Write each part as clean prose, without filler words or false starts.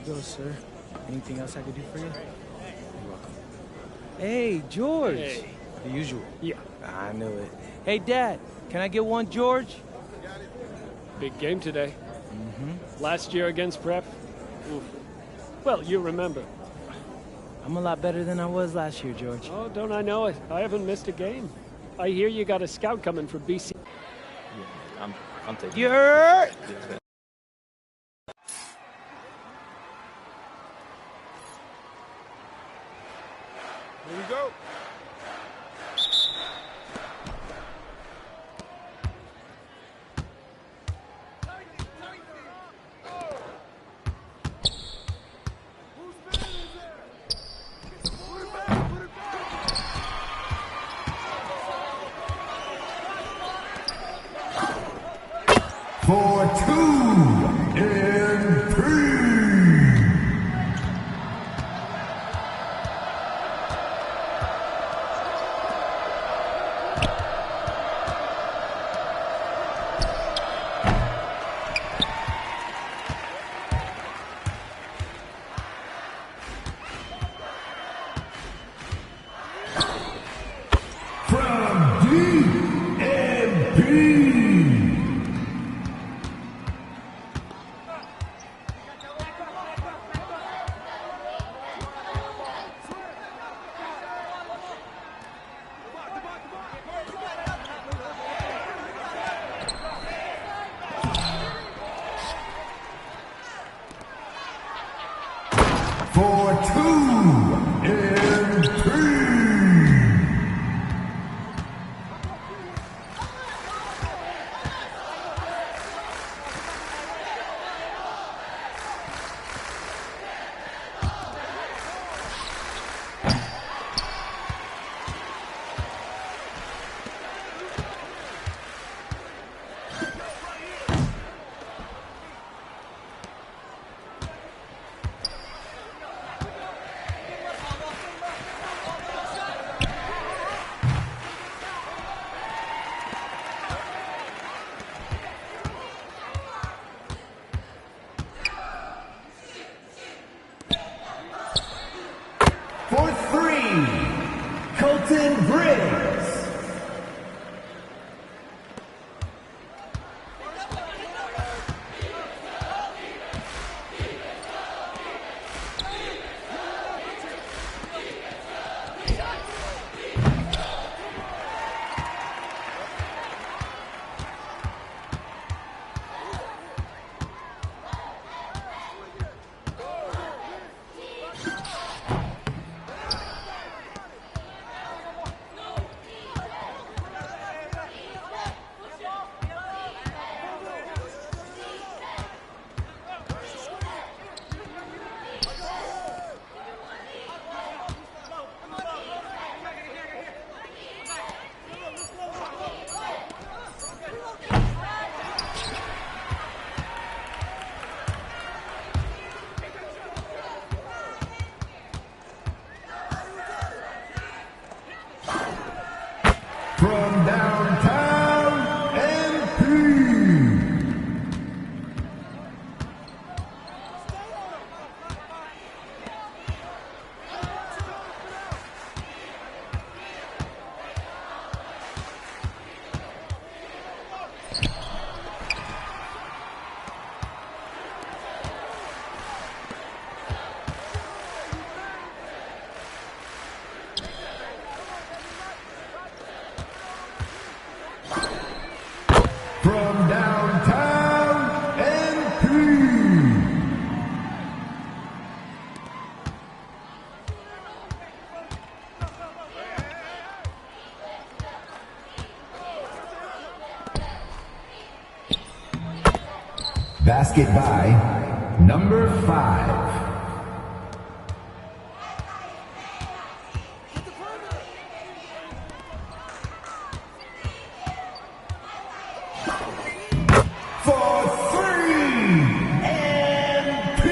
go, sir. Anything else I could do for you? You're welcome. Hey, George. Hey. The usual. Yeah. I knew it. Hey, Dad, can I get one, George? Big game today. Mm-hmm. Last year against Prep. Oof. Well, you remember. I'm a lot better than I was last year, George. Oh, don't I know it? I haven't missed a game. I hear you got a scout coming from BC. Yeah, I'm taking You're... it. Here we go. For 2 and 3. From DMP. For 2 and 3. For 3, Colton Briggs. From downtown MP. From downtown MP. Basket by number 5. For 3 MP.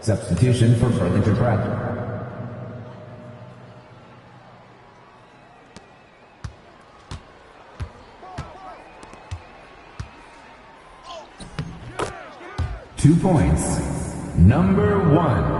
Substitution for Burlington Prep. Two points. Number one.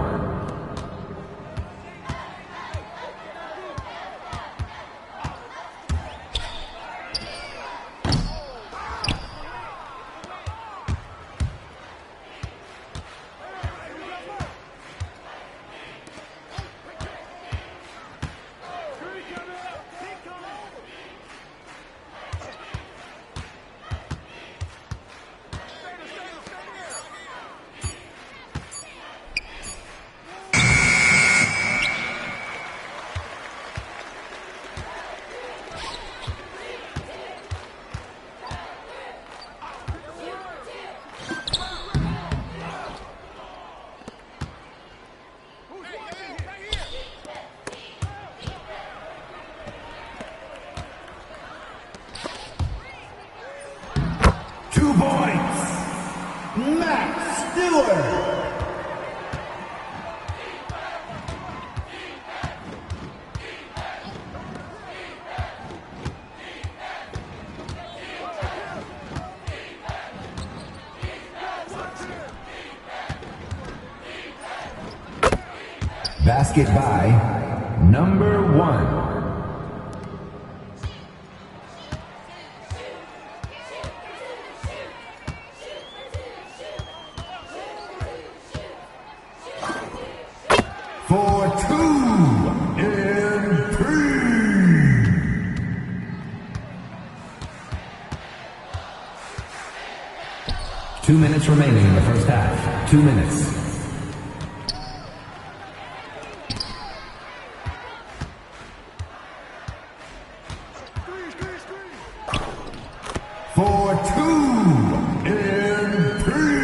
Basket by number one. For two and three. 2 minutes remaining in the first half. 2 minutes. For two and three.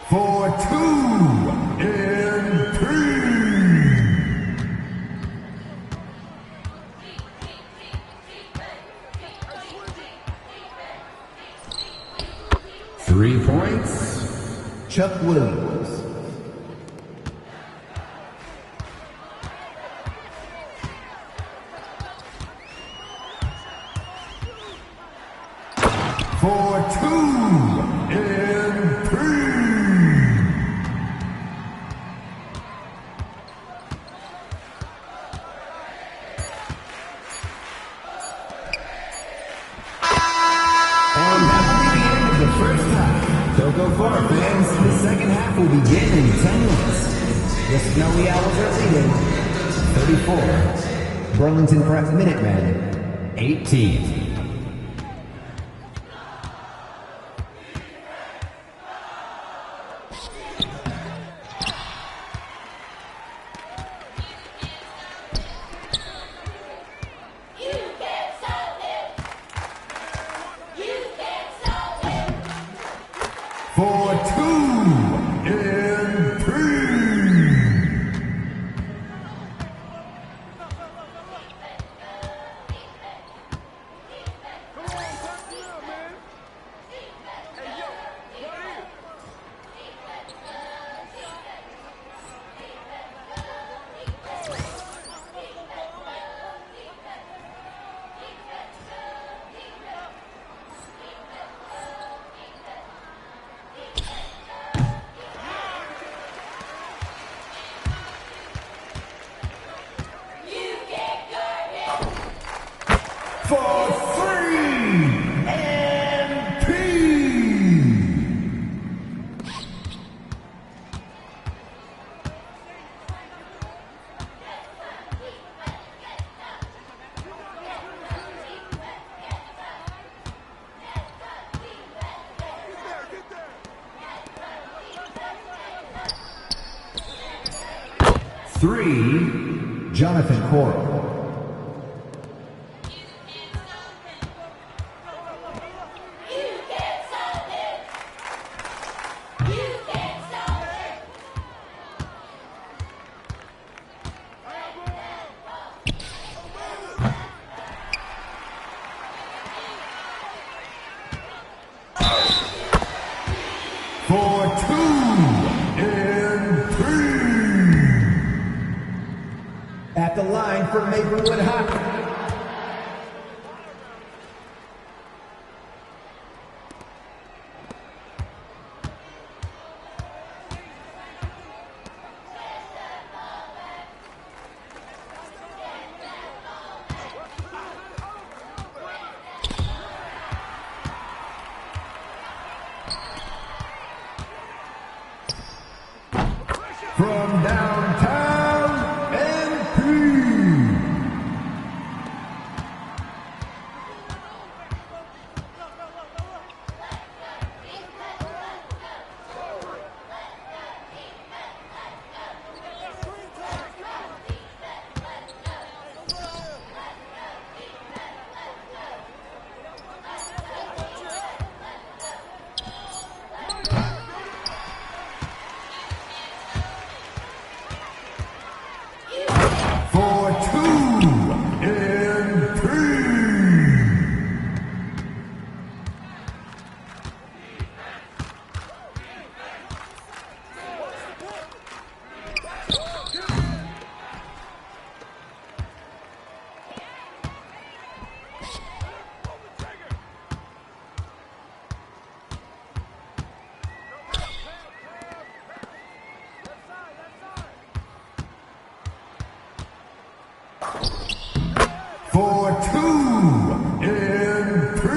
For two and three. 3 points. Chuck Williams. For two and three. Don't go far, fans. The second half will begin in 10 minutes. The Snowy Owls are leading 34. Burlington Prep Minutemen 18. For two and three. for 3 and P. Three, Jonathan Coral. For 2 and 3. At the line for Maplewood High. From downtown MP. For 2 and 3. For 2 and 3.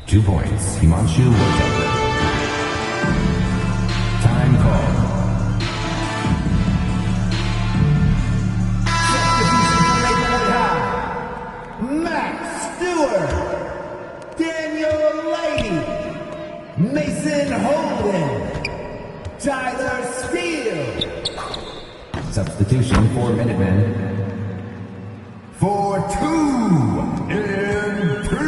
Two points. Himanshu Woodhull. Time call. Max Stewart, Daniel Lady, Mason Holden, Tyler Steele. Substitution for Minutemen. For 2 and 3.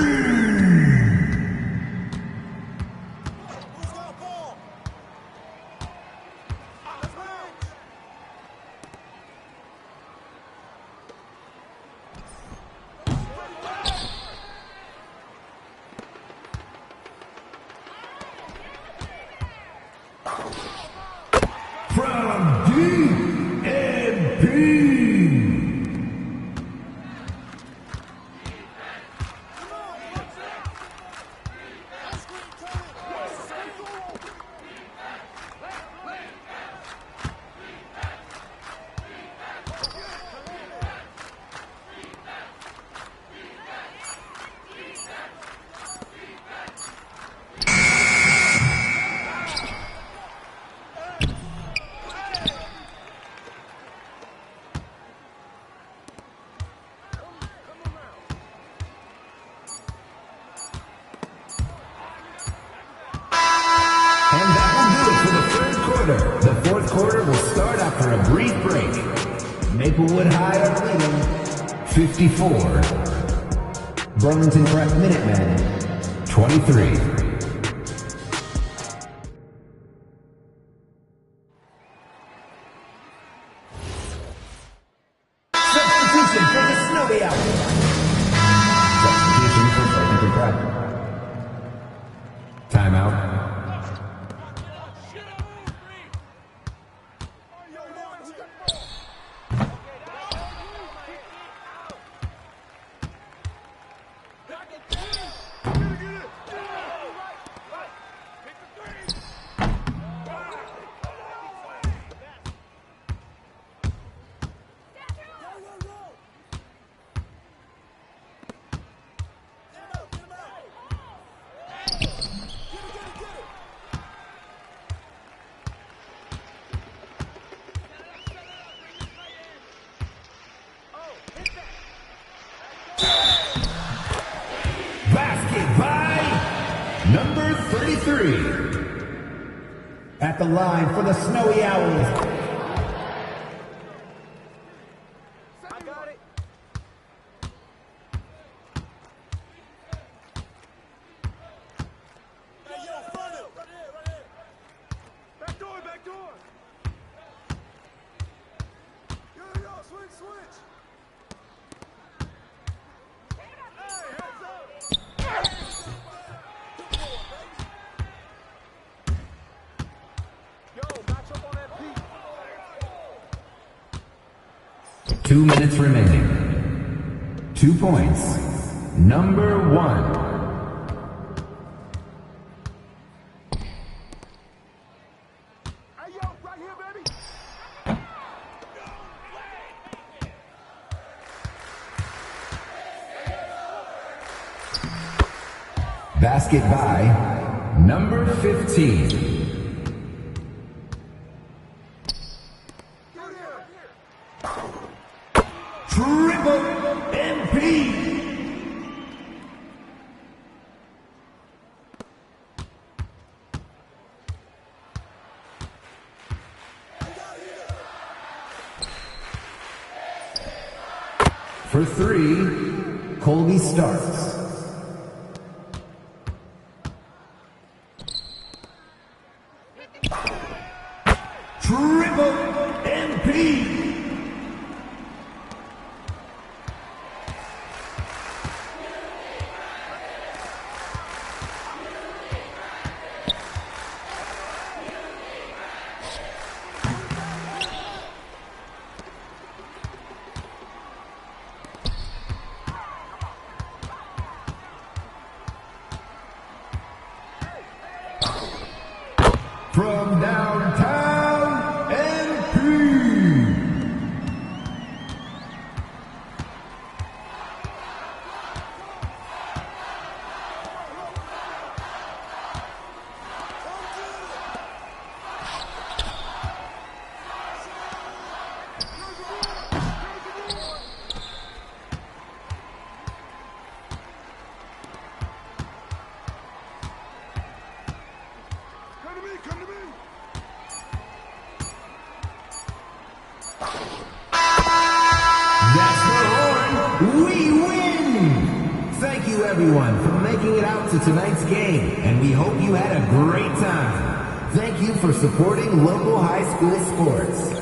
From DNP. And that will do it for the third quarter. The fourth quarter will start after a brief break. Maplewood High are leading 54. Burlington Prep Minutemen 23. Substitution for the Snowy Owls. Substitution for Burlington Prep. Timeout. 33. At the line for the Snowy Owls, Two minutes remaining. 2 points. Number 1. Basket by number 15. Triple MP. For 3, Colby starts. Triple MP. From downtown MP. That's the horn. We win! Thank you everyone for making it out to tonight's game, and we hope you had a great time. Thank you for supporting local high school sports.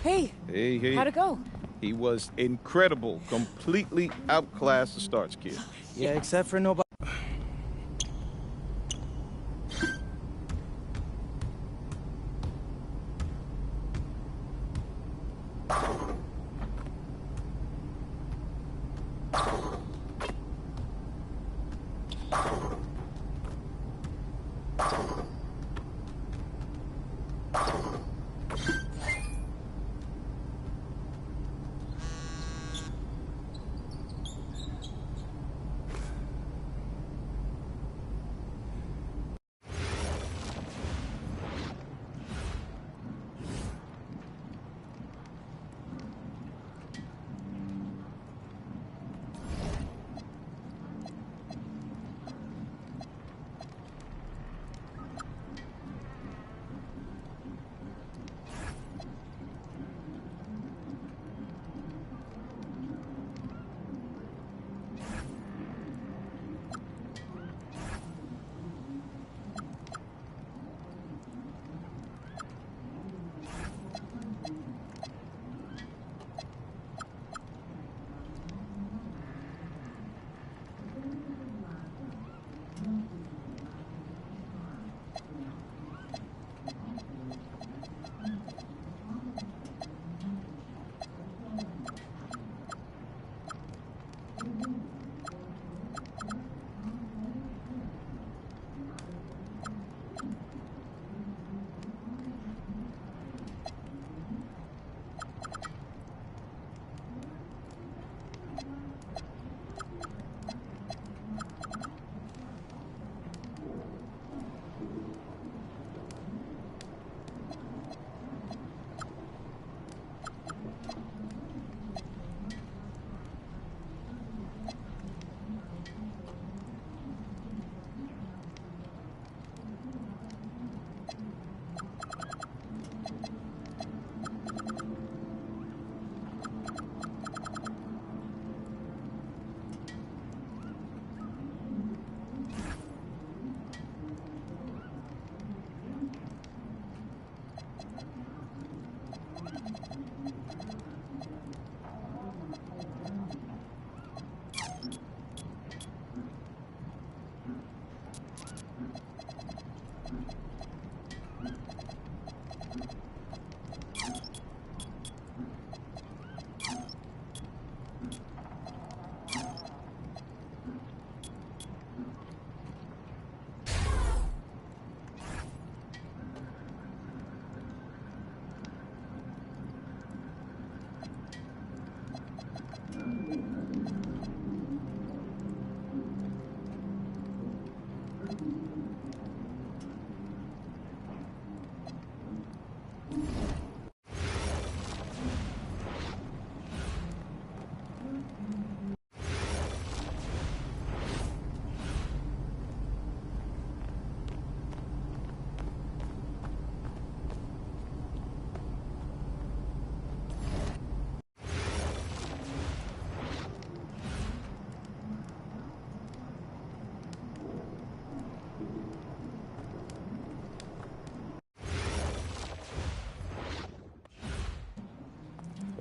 Hey, Hey. how'd it go? He was incredible. Completely outclassed the Starks kid. Yeah, except for nobody.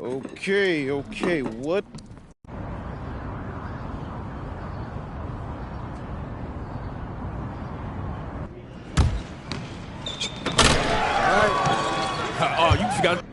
Okay, what? Oh, you just got.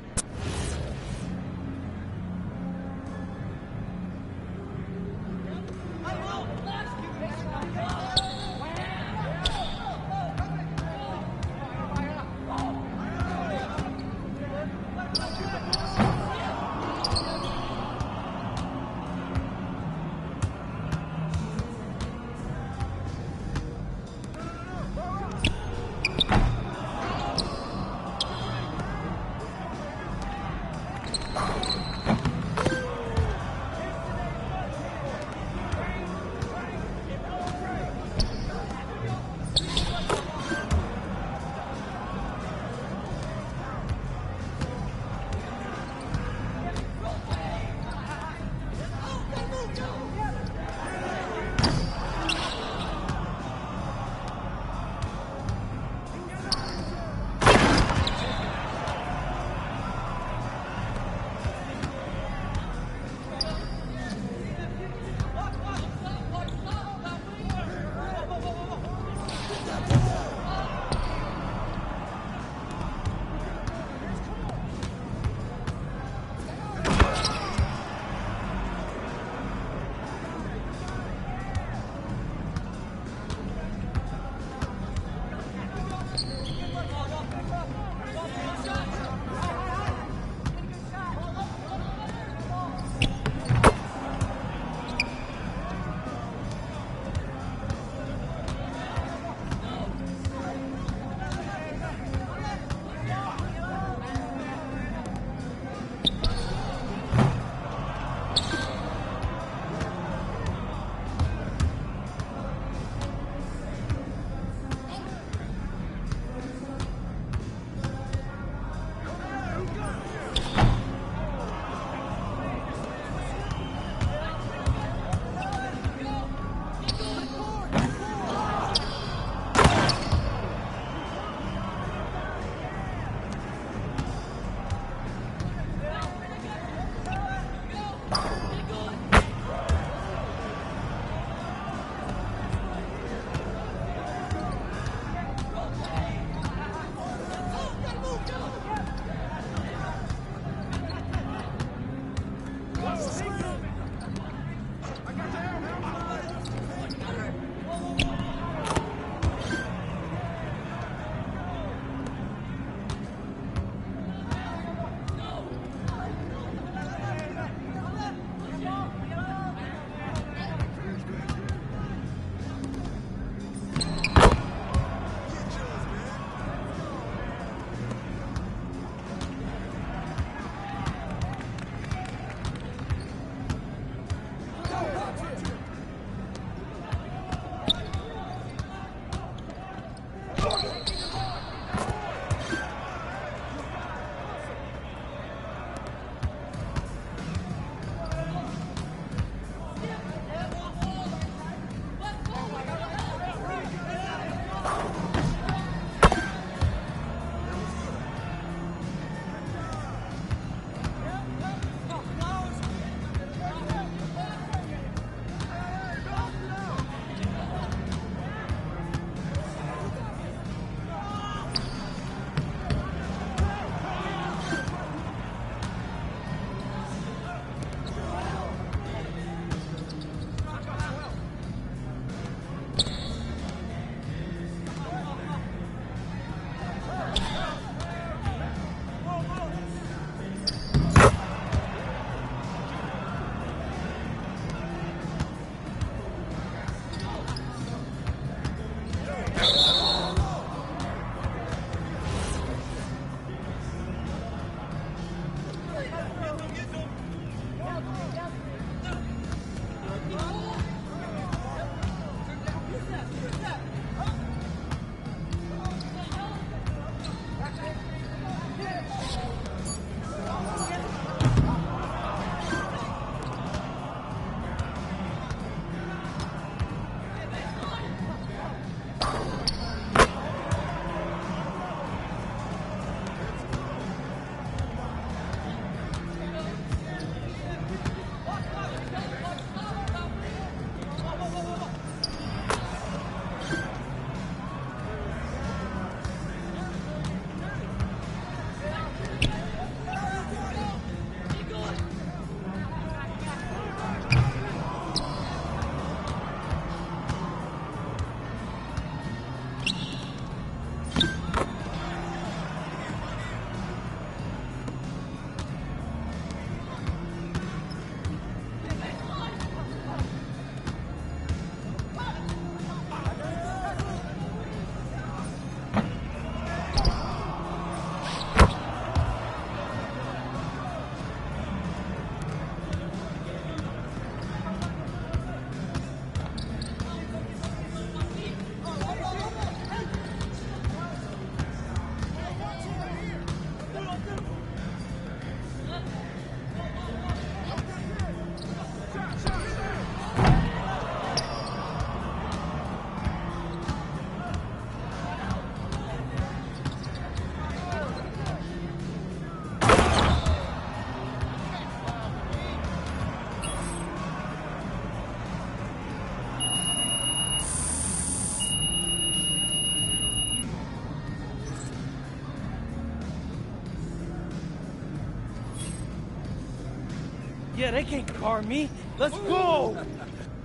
Yeah, they can't guard me. Let's go.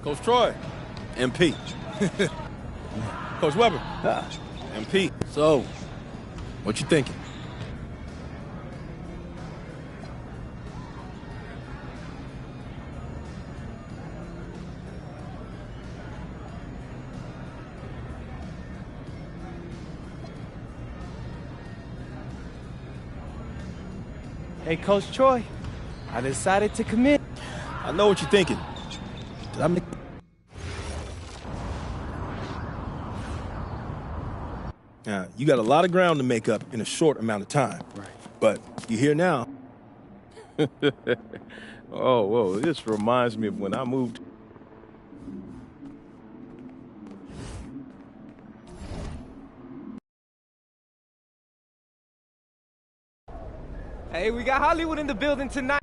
Coach Troy. MP. Coach Weber. MP. So, what you thinking? Hey, Coach Troy, I decided to commit. I know what you're thinking. Did I make... You got a lot of ground to make up in a short amount of time. Right. But you're here now. Oh, whoa, this reminds me of when I moved. Hey, we got Hollywood in the building tonight.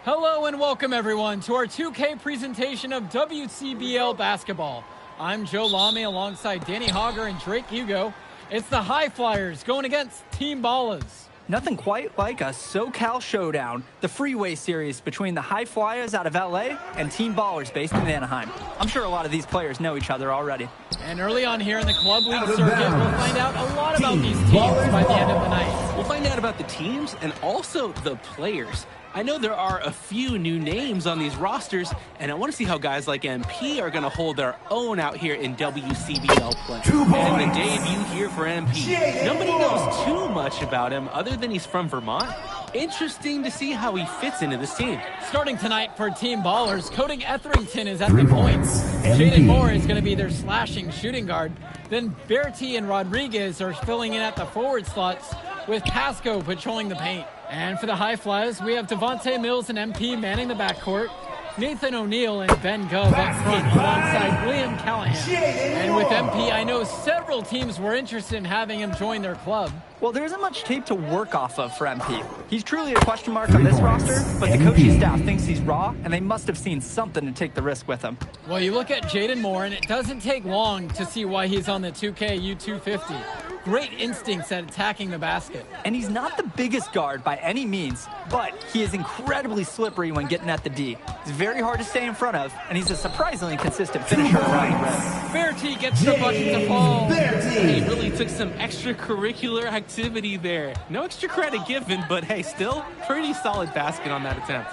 Hello and welcome everyone to our 2K presentation of WCBL basketball. I'm Joe Lamy alongside Danny Hogger and Drake Hugo. It's the High Flyers going against Team Ballers. Nothing quite like a SoCal showdown, the freeway series between the High Flyers out of LA and Team Ballers based in Anaheim. I'm sure a lot of these players know each other already. And early on here in the Club League circuit, we'll find out a lot about these teams by the end of the night. We'll find out about the teams and also the players. I know there are a few new names on these rosters, and I want to see how guys like MP are going to hold their own out here in WCBL play. And the debut here for MP. Nobody knows too much about him other than he's from Vermont. Interesting to see how he fits into this team. Starting tonight for Team Ballers, Cody Etherington is at the points. Jaden Moore is going to be their slashing shooting guard. Then Bertie and Rodriguez are filling in at the forward slots, with Pasco patrolling the paint. And for the High Flyers, we have Devontae Mills and MP manning the backcourt, Nathan O'Neill and Ben Gove up front alongside Liam Callahan. And with MP, I know several teams were interested in having him join their club. Well, there isn't much tape to work off of for MP. He's truly a question mark on this roster, but the coaching staff thinks he's raw, and they must have seen something to take the risk with him. Well, you look at Jaden Moore, and it doesn't take long to see why he's on the 2K U250. Great instincts at attacking the basket. And he's not the biggest guard by any means, but he is incredibly slippery when getting at the D. He's very hard to stay in front of, and he's a surprisingly consistent finisher around the rim. Bertie gets the bucket to fall. He really took some extracurricular activity there. No extra credit given, but hey, still pretty solid basket on that attempt.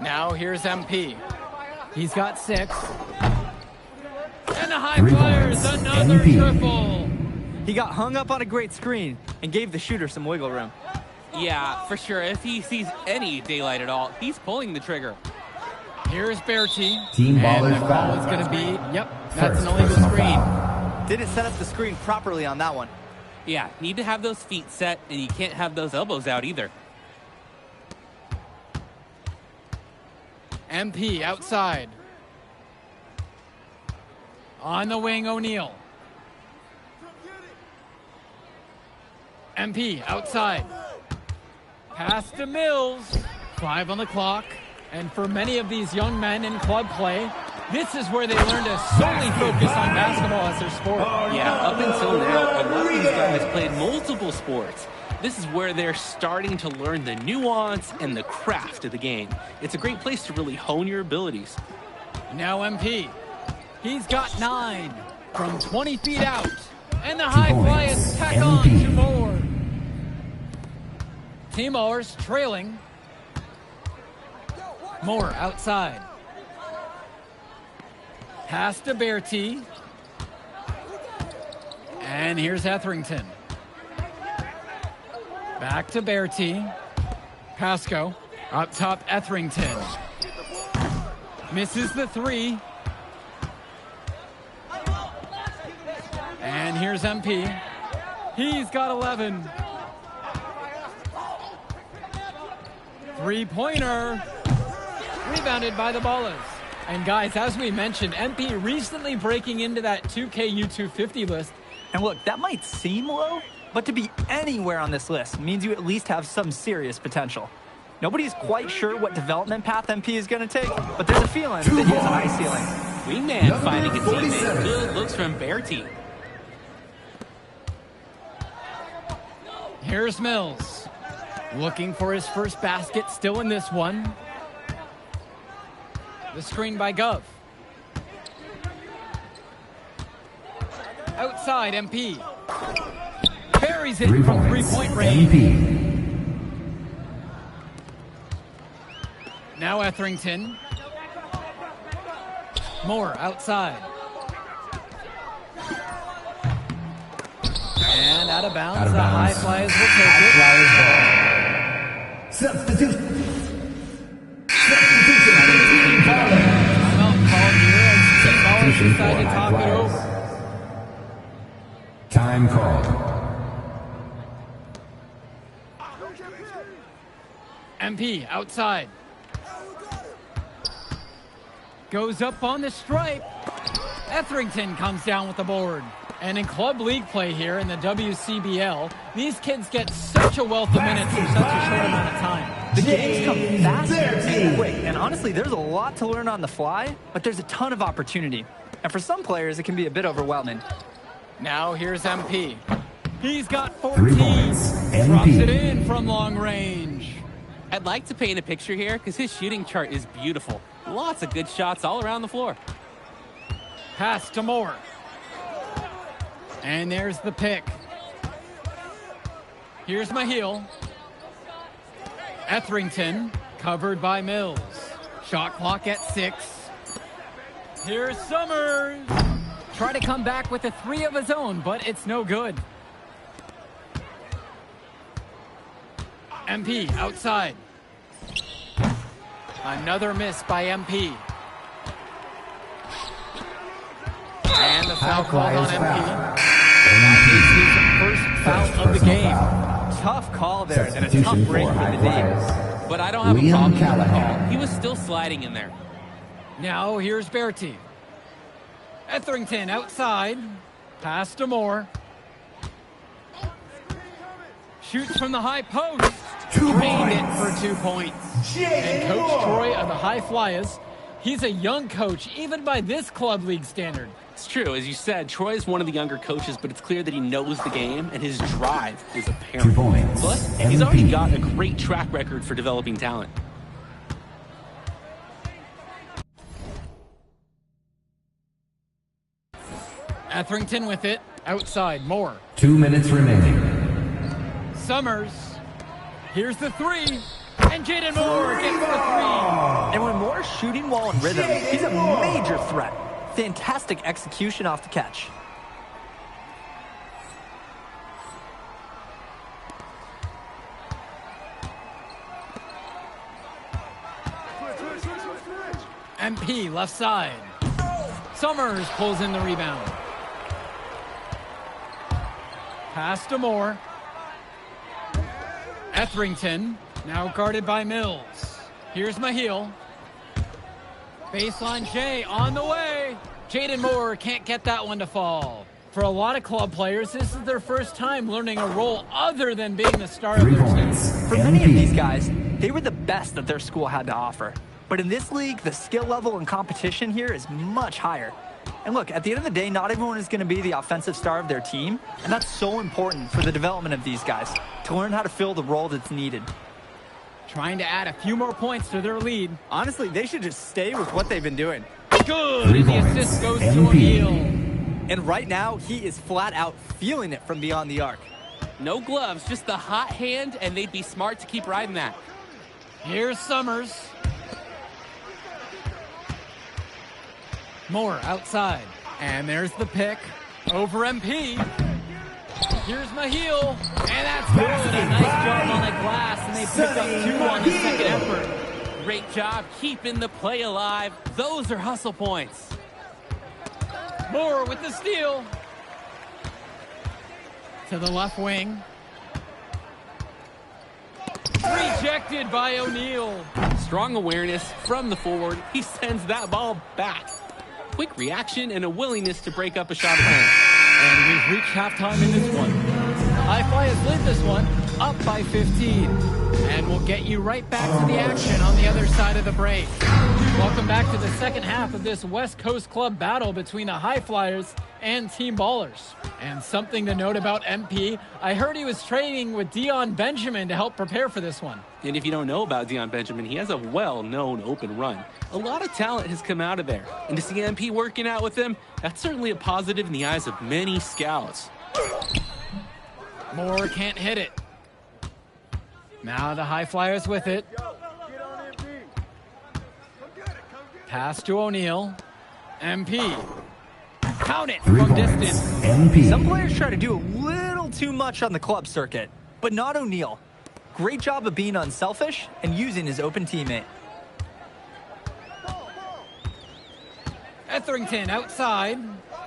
Now here's MP. He's got 6. And the High Flyers, another triple. He got hung up on a great screen and gave the shooter some wiggle room. Yeah, for sure. If he sees any daylight at all, he's pulling the trigger. Here's Bertie. Team Ballers and the call is going to be, that's an illegal screen. Didn't set up the screen properly on that one. Yeah, need to have those feet set, and you can't have those elbows out either. MP outside. On the wing, O'Neill. MP outside. Pass to Mills. 5 on the clock. And for many of these young men in club play, this is where they learn to solely focus on basketball as their sport. Yeah, up until now, a lot of these guys played multiple sports. This is where they're starting to learn the nuance and the craft of the game. It's a great place to really hone your abilities. Now MP. He's got 9 from 20 feet out. And the High Flyers tack on 2 more. Team Ballers trailing. Moore outside. Pass to Bertie. And here's Etherington. Back to Bertie. Pasco. Up top, Etherington. Misses the 3. And here's MP. He's got 11. 3-pointer. Rebounded by the Ballers. And guys, as we mentioned, MP recently breaking into that 2K U250 list. And look, that might seem low, but to be anywhere on this list means you at least have some serious potential. Nobody's quite sure what development path MP is going to take, but there's a feeling that he has a high ceiling. Wingman finding a teammate. Good looks from Bertie. Here's Mills. Looking for his first basket, still in this one. The screen by Gov. Outside, MP. Buries it from three-point range. Now Etherington. Moore outside. And out of bounds. The High Flyers will take it. Substitution. Timeout called here as Team Ballers decide to talk it over. Time called. MP outside. Goes up on the stripe. Etherington comes down with the board. And in club league play here in the WCBL, these kids get such a wealth of minutes in such a short amount of time. The games come fast and quick, and honestly, there's a lot to learn on the fly, but there's a ton of opportunity. And for some players, it can be a bit overwhelming. Now here's MP. He's got 3 14. points. Drops MP. it in from long range. I'd like to paint a picture here because his shooting chart is beautiful. Lots of good shots all around the floor. Pass to Moore. And there's the pick. Here's Mahil. Etherington, covered by Mills. Shot clock at 6. Here's Summers. Try to come back with a 3 of his own, but it's no good. MP outside. Another miss by MP. And the foul called on MP. His first foul of the game. Tough call there, and a tough break for the D. But I don't have a problem with the call. He was still sliding in there. Now here's Bertie. Etherington outside. Pass to Moore. Shoots from the high post. Drained it for 2 points. And Coach Troy of the High Flyers, he's a young coach, even by this club league standard. It's true. As you said, Troy is one of the younger coaches, but it's clear that he knows the game, and his drive is apparent. 2 points. Plus, he's already got a great track record for developing talent. Etherington with it. Outside, Moore. 2 minutes remaining. Summers. Here's the 3. And Jaden Moore gets the 3. And when Moore's shooting while in rhythm, he's a major threat. Fantastic execution off the catch. MP left side. Summers pulls in the rebound. Pass to Moore. Etherington, now guarded by Mills. Here's Mahil. Baseline Jay on the way. Jaden Moore can't get that one to fall. For a lot of club players, this is their first time learning a role other than being the star of their team. For many of these guys, they were the best that their school had to offer. But in this league, the skill level and competition here is much higher. And look, at the end of the day, not everyone is going to be the offensive star of their team, and that's so important for the development of these guys, to learn how to fill the role that's needed. Trying to add a few more points to their lead. Honestly, they should just stay with what they've been doing. Good, and the assist goes to O'Neal. And right now, he is flat out feeling it from beyond the arc. No gloves, just the hot hand, and they'd be smart to keep riding that. Here's Summers. Moore outside. And there's the pick. Over MP. Here's Mahil. And that's good. A nice job on the glass. And they pick up 2 on the second effort. Great job keeping the play alive. Those are hustle points. Moore with the steal. To the left wing. Rejected by O'Neal. Strong awareness from the forward. He sends that ball back. Quick reaction and a willingness to break up a shot attempt. And we've reached halftime in this one. High Flyers lead this one up by 15. And we'll get you right back to the action on the other side of the break. Welcome back to the second half of this West Coast Club battle between the High Flyers and Team Ballers. And something to note about MP, I heard he was training with Dion Benjamin to help prepare for this one. And if you don't know about Dion Benjamin, he has a well-known open run. A lot of talent has come out of there. And to see MP working out with him, that's certainly a positive in the eyes of many scouts. Moore can't hit it. Now the High Flyers with it. Pass to O'Neal. MP. Count it from distance. MP. Some players try to do a little too much on the club circuit, but not O'Neal. Great job of being unselfish and using his open teammate. Etherington outside.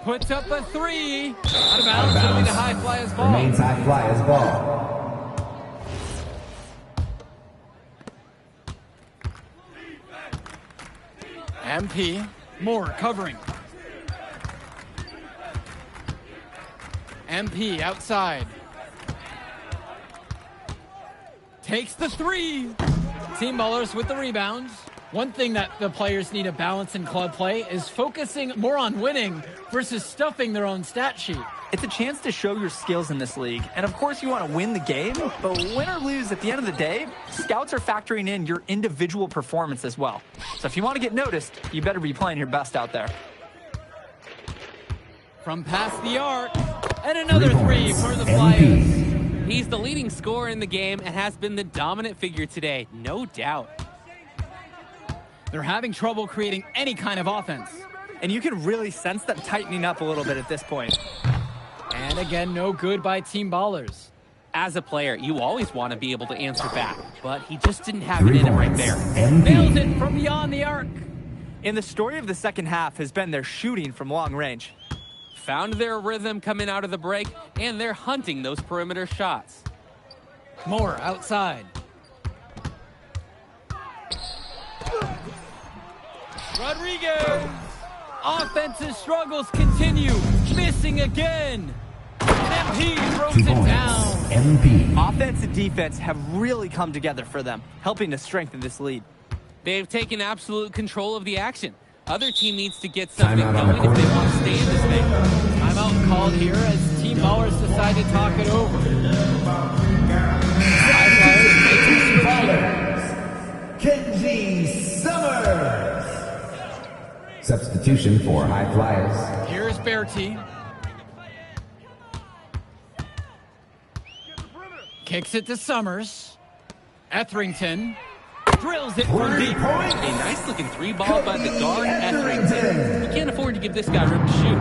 Puts up a three. Out of bounds. It'll be the High Flyers ball. Remains High Flyers ball. MP. Moore covering. MP outside. Takes the three. Team Ballers with the rebounds. One thing that the players need to balance in club play is focusing more on winning versus stuffing their own stat sheet. It's a chance to show your skills in this league. And of course you want to win the game, but win or lose at the end of the day, scouts are factoring in your individual performance as well. So if you want to get noticed, you better be playing your best out there. From past the arc, and another three for the Flyers. He's the leading scorer in the game and has been the dominant figure today, no doubt. They're having trouble creating any kind of offense. And you can really sense them tightening up a little bit at this point. And again, no good by Team Ballers. As a player, you always want to be able to answer back, but he just didn't have it in him right there. Nails it from beyond the arc. And the story of the second half has been their shooting from long range. Found their rhythm coming out of the break, and they're hunting those perimeter shots. Moore outside. Rodriguez. Offensive struggles continue. Missing again. And MP throws it down. MP. Offense and defense have really come together for them, helping to strengthen this lead. They've taken absolute control of the action. Other team needs to get something going if they want to stay in this thing. Timeout called here as Team Ballers decide to talk it over. High Flyers Kenji Summers. Substitution for High Flyers. Here's Bertie. Kicks it to Summers. Etherington drills it from deep. A nice looking three ball by the guard Etherington. You can't afford to give this guy room to shoot.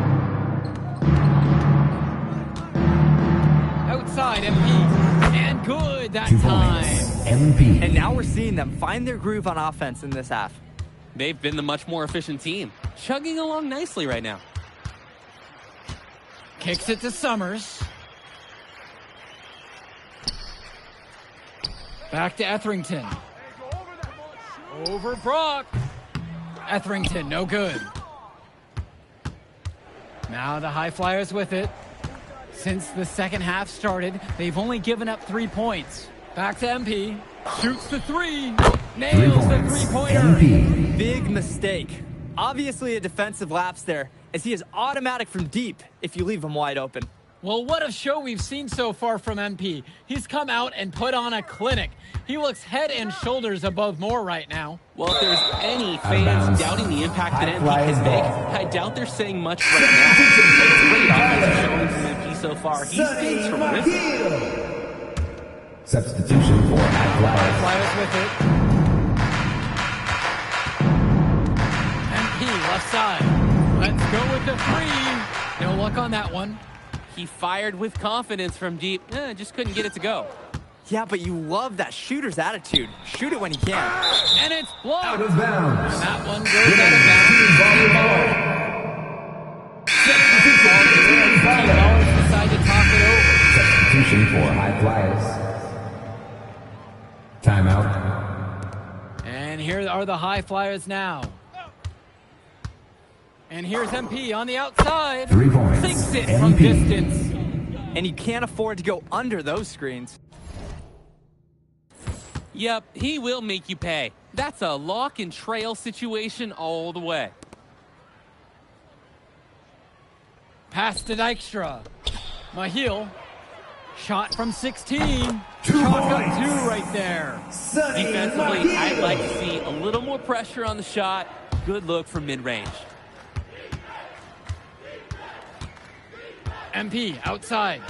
Outside MP. And good that time. MP. And now we're seeing them find their groove on offense in this half. They've been the much more efficient team, chugging along nicely right now. Kicks it to Summers. Back to Etherington. Over Brock. Etherington, no good. Now the High Flyers with it. Since the second half started, they've only given up 3 points. Back to MP. Shoots the three. Nails the three-pointer. MP. Big mistake. Obviously a defensive lapse there, as he is automatic from deep if you leave him wide open. Well, what a show we've seen so far from MP. He's come out and put on a clinic. He looks head and shoulders above Moore right now. Well, if there's any fans doubting the impact that MP can make, I doubt they're saying much right now. Great offensive showing from MP so far. He seems terrific. Substitution for High Flyers. Flyers with it. MP left side. Let's go with the three. No luck on that one. He fired with confidence from deep. Just couldn't get it to go. Yeah, but you love that shooter's attitude. Shoot it when you can. And it's blocked. Out of bounds. And that one goes out of bounds. Ballers decide to talk it over. Substitution for High Flyers. Timeout. And here are the High Flyers now. And here's MP on the outside. 3 points. Sinks it MP. from distance. And you can't afford to go under those screens. Yep, he will make you pay. That's a lock and trail situation all the way. Pass to Dykstra. Mahil. Shot from 16. Chalk up 2 right there. Defensively, I'd like to see a little more pressure on the shot. Good look from mid-range. MP outside.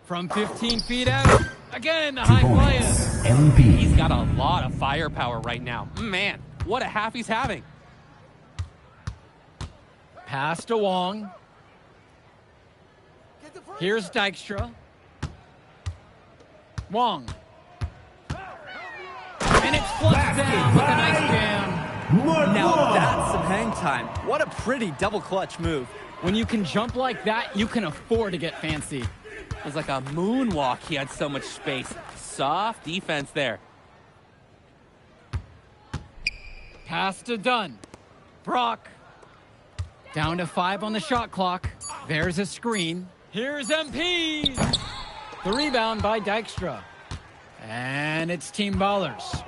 From 15 feet out. Again, the high flyer. MP. He's got a lot of firepower right now. Man, what a half he's having. Pass to Wong. Here's Dykstra. Wong. And it's flushed down with a nice jam. Now that's some hang time. What a pretty double clutch move. When you can jump like that, you can afford to get fancy. It was like a moonwalk. He had so much space. Soft defense there. Pass to Dunn. Brock. Down to 5 on the shot clock. There's a screen. Here's MP. The rebound by Dykstra. And it's Team Ballers.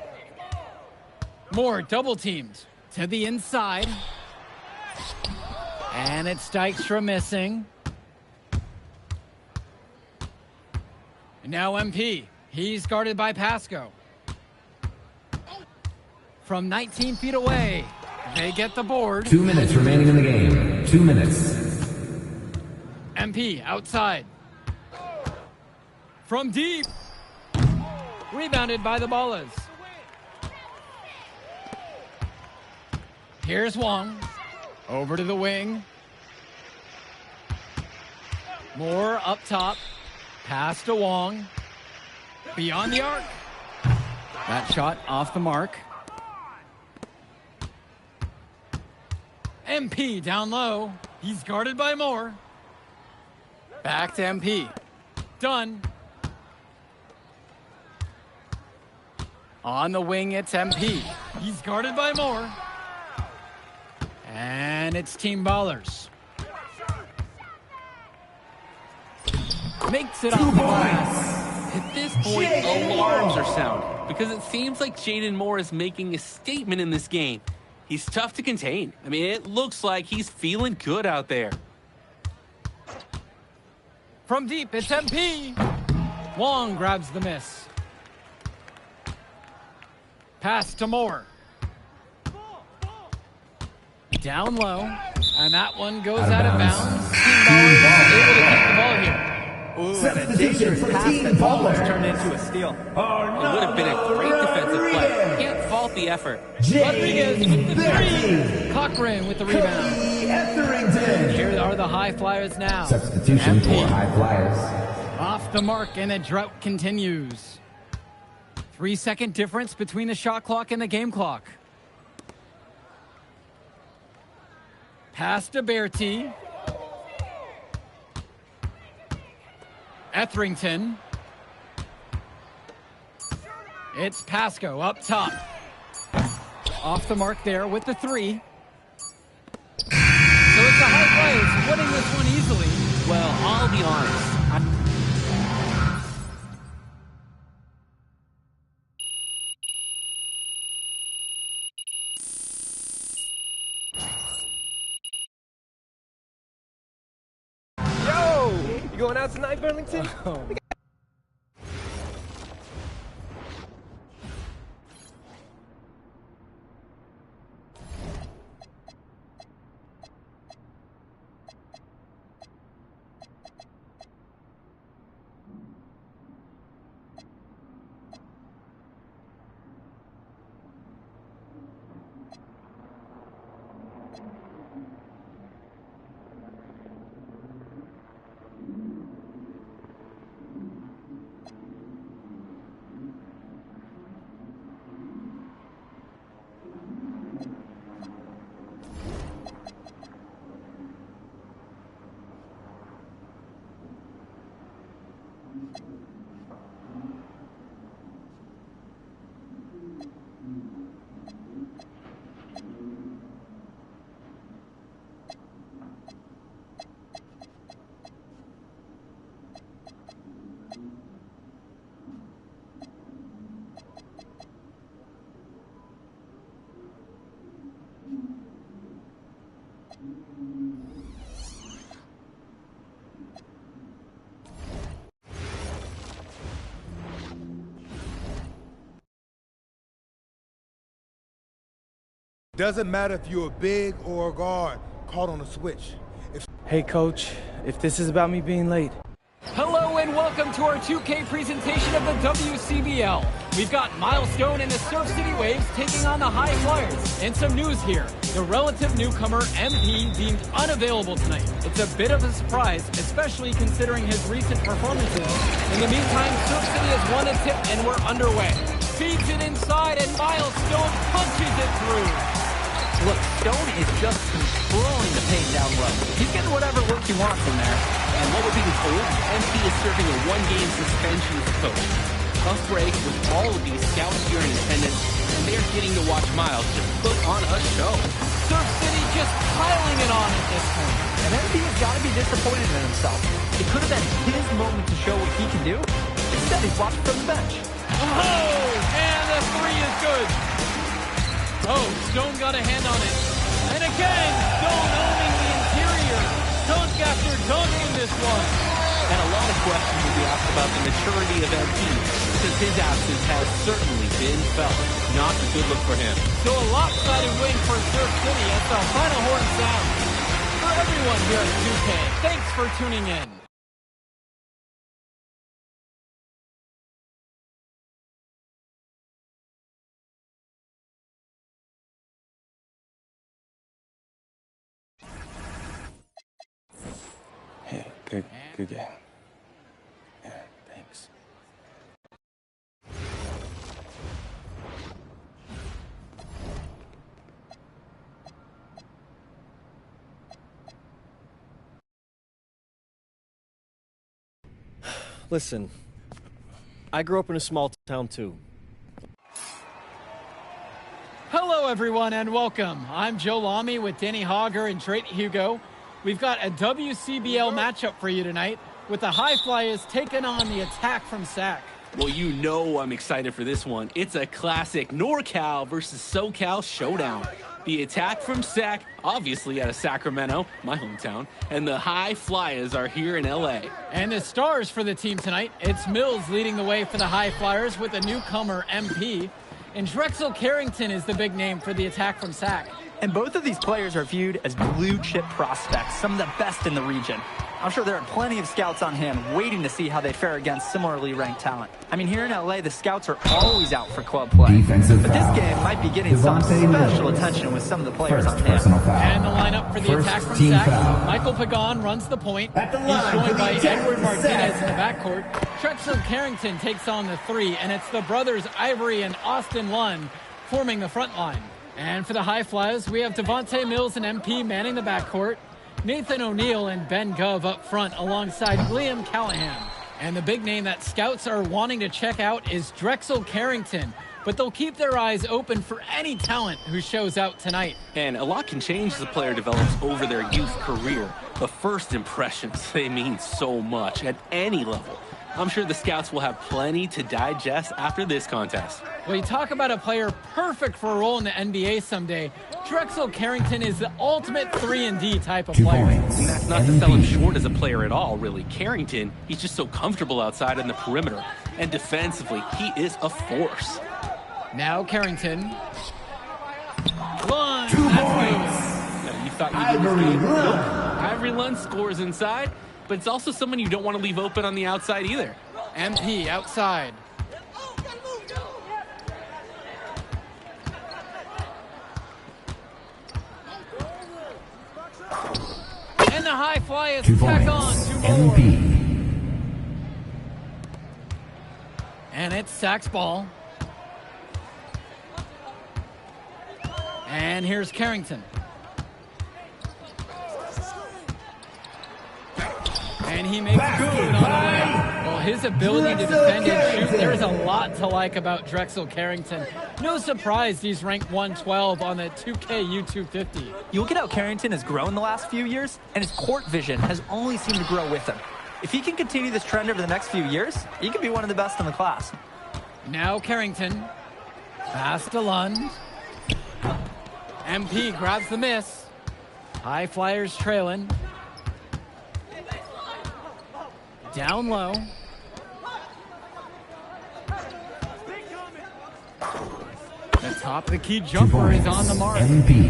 More double teamed to the inside. And it's Dykstra missing. And now MP. He's guarded by Pasco. From 19 feet away, they get the board. 2 minutes remaining in the game. 2 minutes. MP outside. From deep. Rebounded by the Ballers. Here's Wong. Over to the wing. Moore up top. Pass to Wong. Beyond the arc. That shot off the mark. MP down low. He's guarded by Moore. Back to MP. Done. On the wing, it's MP. He's guarded by Moore. And it's Team Ballers. Makes it off the glass. At this point, alarms are sounding because it seems like Jaden Moore is making a statement in this game. He's tough to contain. I mean, it looks like he's feeling good out there. From deep, it's MP. Wong grabs the miss. Pass to Moore. Down low, and that one goes out of bounds. Team Ballers able to keep the ball here. Ooh, and a dangerous pass that almost turned into a steal. It would have been a great defensive play. Can't fault the effort. Rodriguez with the 3. Cochran with the rebound. Here are the high flyers now. Substitution for high flyers. Off the mark, and the drought continues. 3-second difference between the shot clock and the game clock. Pass to Bertie. Etherington. It's Pasco up top. Off the mark there with the 3. So it's a high play. Winning this one easily. Well, I'll be honest. You going out tonight, Burlington? Doesn't matter if you're a big or a guard caught on a switch. Hey, Coach, if this is about me being late. Hello and welcome to our 2K presentation of the WCBL. We've got Milestone and the Surf City Waves taking on the High Flyers. And some news here. The relative newcomer MP deemed unavailable tonight. It's a bit of a surprise, especially considering his recent performances. In the meantime, Surf City has won a tip and we're underway. Feeds it inside and Milestone punches it through. Look, Stone is just controlling the paint down low. He's getting whatever look he wants in there. And what we're being told, MP is serving a one-game suspension as coach. Tough break with all of these scouts here in attendance, and they're getting to watch Miles just put on a show. Surf City just piling it on at this point. And MP has got to be disappointed in himself. It could have been his moment to show what he can do. Instead, he's watching from the bench. Oh, and the three is good. Oh, Stone got a hand on it. And again, Stone owning the interior. Dunk after dunk in this one. And a lot of questions will be asked about the maturity of MP, since his absence has certainly been felt. Not a good look for him. So a lopsided win for Surf City as the final horn sounds. For everyone here at 2K, thanks for tuning in. Hey, good game. Yeah, thanks. Listen, I grew up in a small town too. Hello, everyone, and welcome. I'm Joe Lamy with Danny Hogger and Drake Hugo. We've got a WCBL matchup for you tonight with the High Flyers taking on the Attack from SAC. Well, you know I'm excited for this one. It's a classic NorCal versus SoCal showdown. The Attack from SAC, obviously out of Sacramento, my hometown, and the High Flyers are here in LA. And the stars for the team tonight, it's Mills leading the way for the High Flyers with a newcomer MP. And Drexel Carrington is the big name for the Attack from SAC. And both of these players are viewed as blue-chip prospects, some of the best in the region. I'm sure there are plenty of scouts on hand waiting to see how they fare against similarly ranked talent. I mean, here in LA, the scouts are always out for club play. Defensive but foul. this game might be getting some special attention with some of the players First on hand. personal foul. And the lineup for the First Attack from team SAC. foul. Michael Pagan runs the point. At the He's line for joined the by Attack Edward from Martinez SAC. in the backcourt. Drexel Carrington takes on the three, and it's the brothers Ivory and Austin Lund forming the front line. And for the High Flyers, we have Devontae Mills and MP manning the backcourt. Nathan O'Neill and Ben Gove up front alongside Liam Callahan. And the big name that scouts are wanting to check out is Drexel Carrington. But they'll keep their eyes open for any talent who shows out tonight. And a lot can change as a player develops over their youth career. But first impressions, they mean so much at any level. I'm sure the scouts will have plenty to digest after this contest. Well, you talk about a player perfect for a role in the NBA someday. Drexel Carrington is the ultimate 3-and-D type of player. And that's not to sell him short as a player at all, really. Carrington, he's just so comfortable outside in the perimeter. And defensively, he is a force. Now Carrington. Lund. 2 points. Now, you thought you'd win this game? Nope. Ivory Lund scores inside, but it's also someone you don't want to leave open on the outside either. MP outside. And the High Flyers 2 tack points. on 2 more. MP. And it's Sac's ball. And here's Carrington. And he makes good on the layup. Well, his ability to defend and shoot, there's a lot to like about Drexel Carrington. No surprise he's ranked 112 on the 2K YouTube 50. You look at how Carrington has grown the last few years, and his court vision has only seemed to grow with him. If he can continue this trend over the next few years, he could be one of the best in the class. Now Carrington. Pass to Lund. MP grabs the miss. High Flyers trailing. Down low. The Top of the key jumper is on the mark. MP.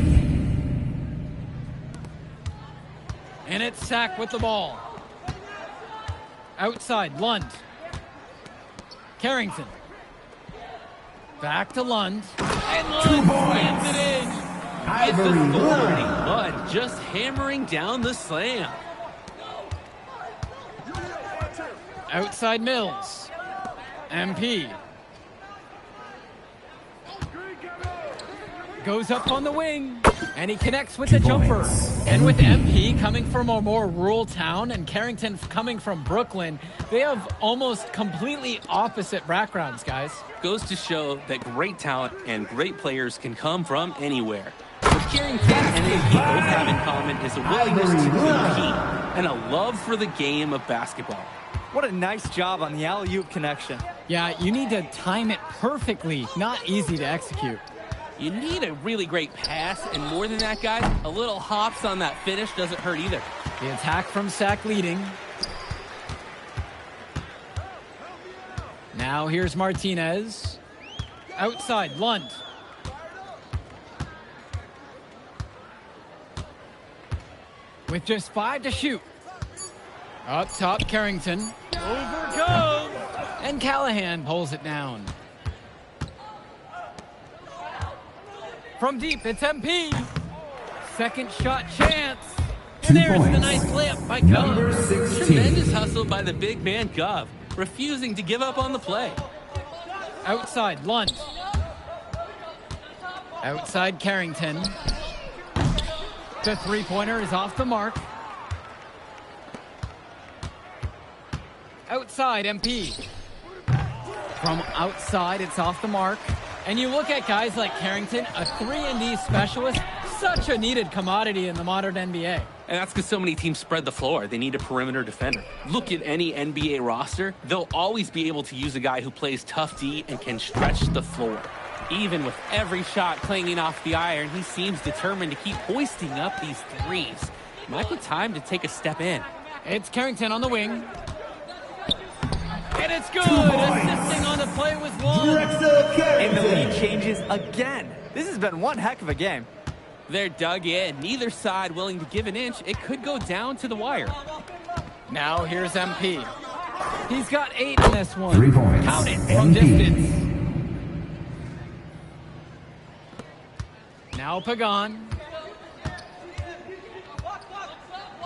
And it's Sack with the ball. Outside, Lund. Carrington. Back to Lund. And Lund slams it in. It's authority. Lund just hammering down the slam. Outside Mills. MP. Goes up on the wing. And he connects with the jumper. And with MP coming from a more rural town and Carrington coming from Brooklyn, they have almost completely opposite backgrounds, guys. Goes to show that great talent and great players can come from anywhere. What Carrington and MP both have in common is a willingness to compete and a love for the game of basketball. What a nice job on the alley-oop connection. Yeah, you need to time it perfectly. Not easy to execute. You need a really great pass, and more than that, guys, a little hops on that finish doesn't hurt either. The attack from Sack leading. Now here's Martinez. Outside, Lund. With just 5 to shoot. Up top, Carrington. Over goes! And Callahan pulls it down. From deep, it's MP. Second shot chance. And there's the nice layup by Gov. Tremendous hustle by the big man Gov, refusing to give up on the play. Outside, Lund. Outside, Carrington. The three-pointer is off the mark. Outside, MP. From outside, it's off the mark. And you look at guys like Carrington, a 3-and-D specialist, such a needed commodity in the modern NBA. And that's because so many teams spread the floor. They need a perimeter defender. Look at any NBA roster. They'll always be able to use a guy who plays tough D and can stretch the floor. Even with every shot clanging off the iron, he seems determined to keep hoisting up these threes. Might be time to take a step in. It's Carrington on the wing. And it's good! Assisting on the play with Lund. And the lead changes again. This has been one heck of a game. They're dug in. Neither side willing to give an inch. It could go down to the wire. Now here's MP. He's got 8 in this one. 3 points. Count it from distance. Now Pagan.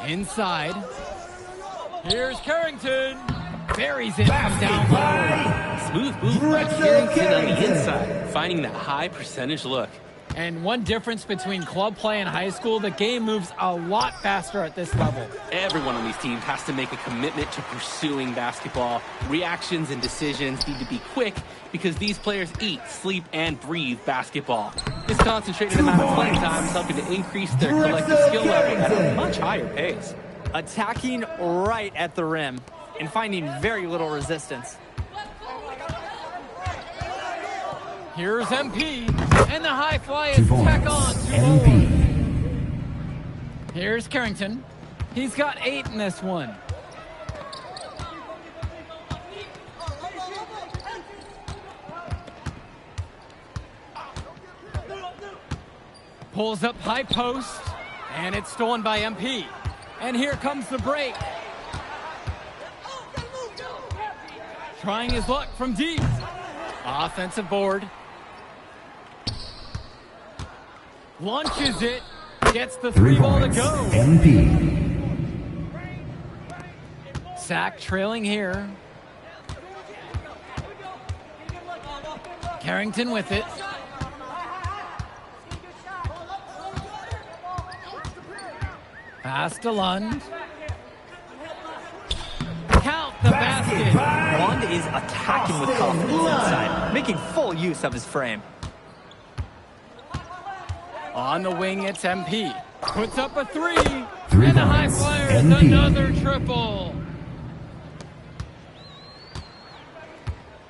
Inside. Here's Carrington. Buries it from down low. Smooth move by Carrington on the inside, finding that high percentage look. And one difference between club play and high school, the game moves a lot faster at this level. Everyone on these teams has to make a commitment to pursuing basketball. Reactions and decisions need to be quick because these players eat, sleep, and breathe basketball. This concentrated amount of playing time is helping to increase their collective skill level at a much higher pace. Attacking right at the rim and finding very little resistance. Here's MP, and the high fly is back on to MP. Here's Carrington. He's got 8 in this one. Pulls up high post, and it's stolen by MP. And here comes the break. Trying his luck from deep. Offensive board. Launches it. Gets the 3 ball to go. MP. Sack trailing here. Carrington with it. Pass to Lund. Count the basket. Lund is attacking with confidence inside, making full use of his frame. On the wing, it's MP. Puts up a 3. 3 And the high points. flyer is MP. another triple.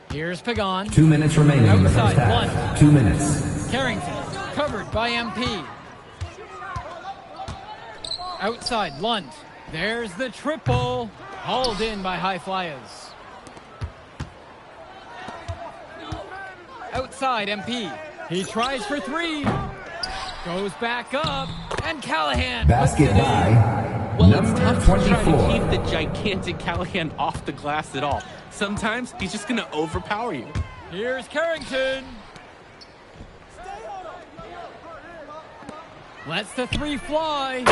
Here's Pagan. 2 minutes remaining in the first Outside, half. Lund. 2 minutes. Carrington, covered by MP. Outside, Lund. There's the triple. Hauled in by high flyers. Outside, MP. He tries for three. Goes back up. And Callahan. Basket by Well, number it's tough to try 24. to keep the gigantic Callahan off the glass at all. Sometimes he's just going to overpower you. Here's Carrington. Lets the three fly.